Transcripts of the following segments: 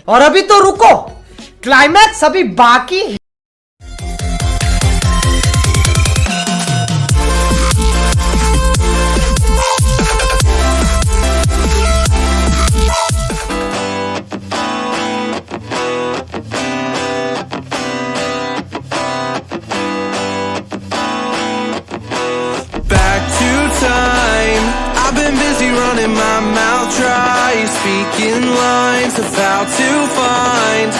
और अभी तो रुको, क्लाइमैक्स अभी बाकी है। I've been busy running my mouth dry, speaking lines of how to find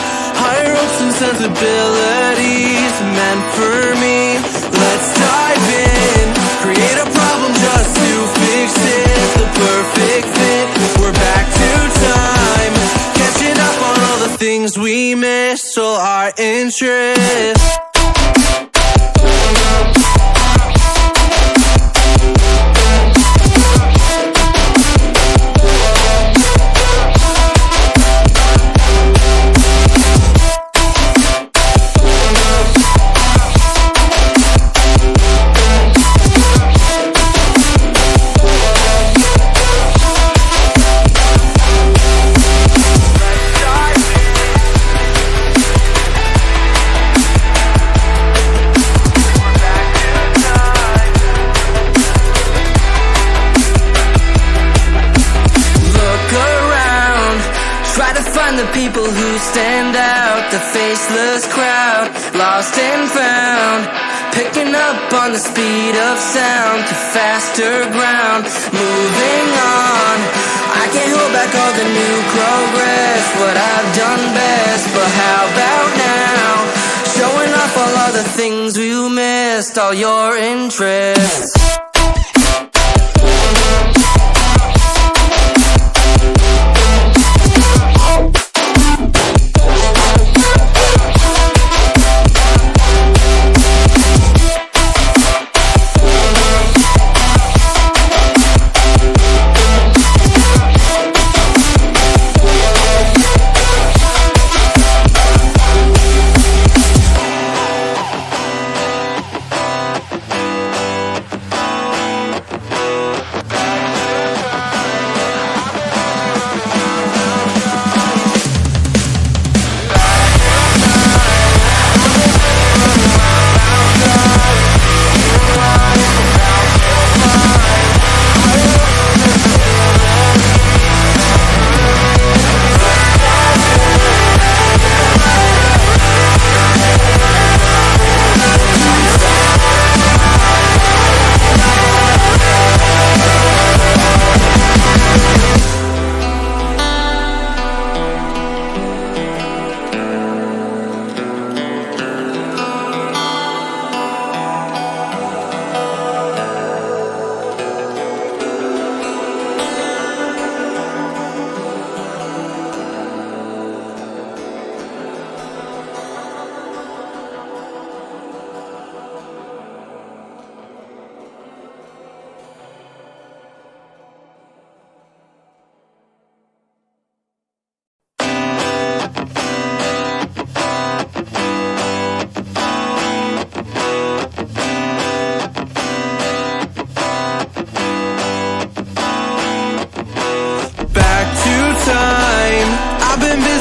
higher hopes and sensibilities meant for me. Let's dive in, create a problem just to fix it, the perfect fit. We're back to time, catching up on all the things we missed, all our interests. The people who stand out, the faceless crowd, lost and found, picking up on the speed of sound to faster ground, moving on. I can't hold back all the new progress, what I've done best, but how about now, showing off all of the things we missed, all your interests.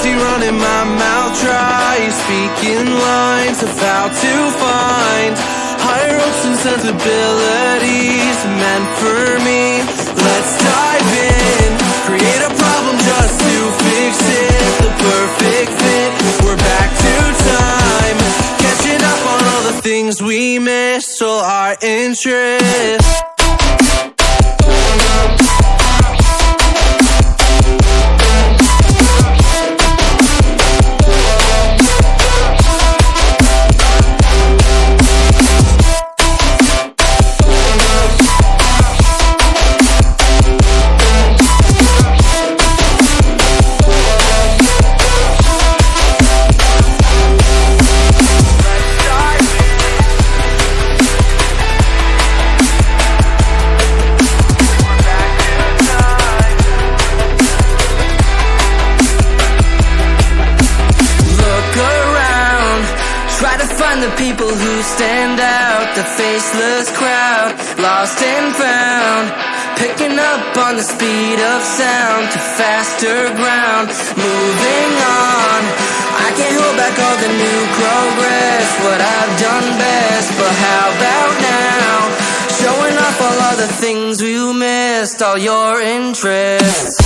Running my mouth dry, speaking lines of how to find higher hopes and sensibilities meant for me. Let's dive in, create a problem just to fix it, the perfect fit. We're back to time, catching up on all the things we missed, all our interests. The people who stand out, the faceless crowd, lost and found, Picking up on the speed of sound to faster ground. Moving on, I can't hold back all the new progress, what I've done best. But how about now, showing off all of the things we missed, all your interests.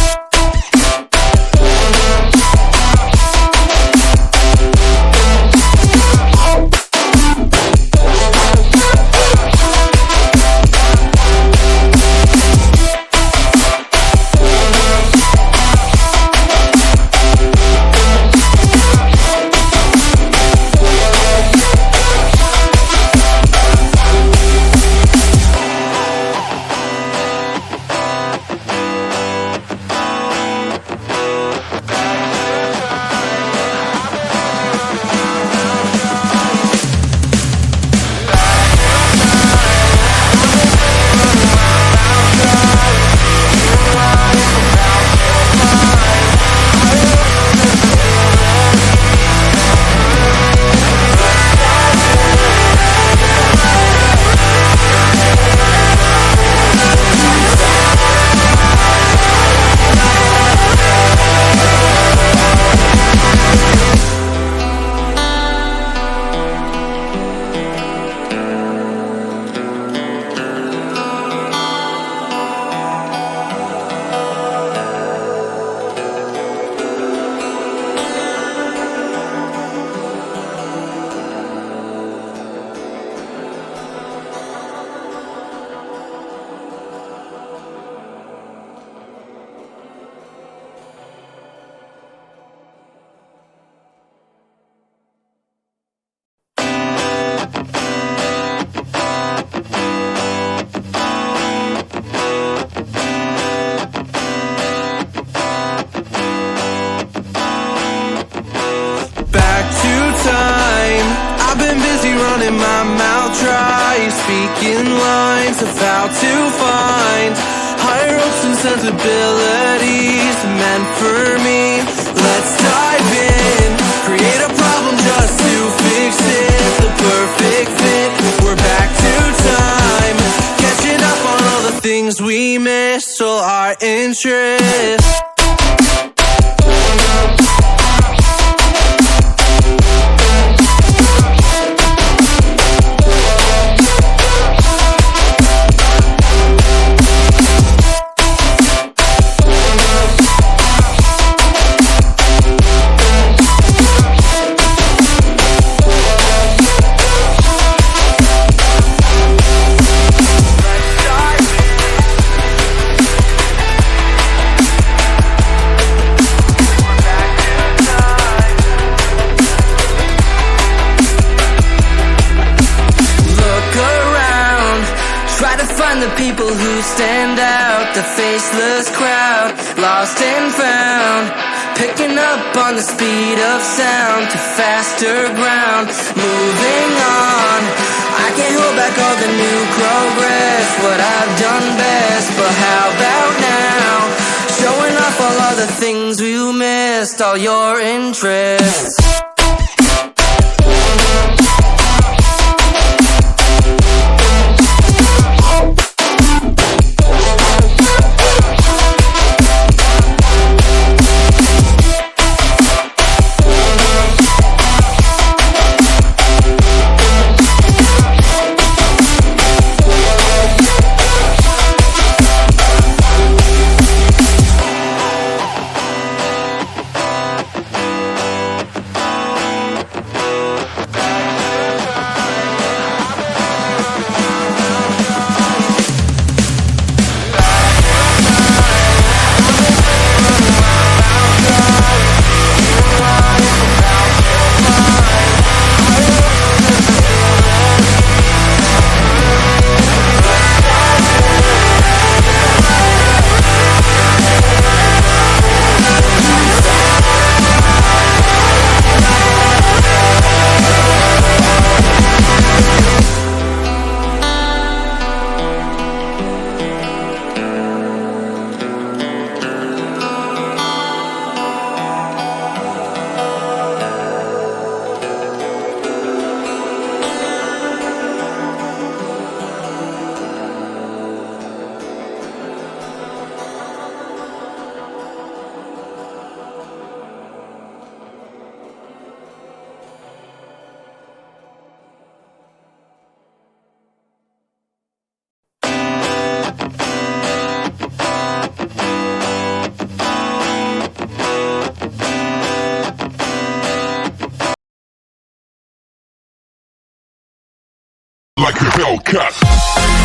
Running my mouth dry, speaking lines of how to find higher hopes and sensibilities meant for me. Let's dive in, create a problem just to fix it, the perfect fit. We're back to time, catching up on all the things we missed, all our interests. The people who stand out, the faceless crowd, lost and found, picking up on the speed of sound to faster ground. Moving on, I can't hold back all the new progress, what I've done best. But how about now, showing off all of the things we missed, all your interests. like a Hellcat.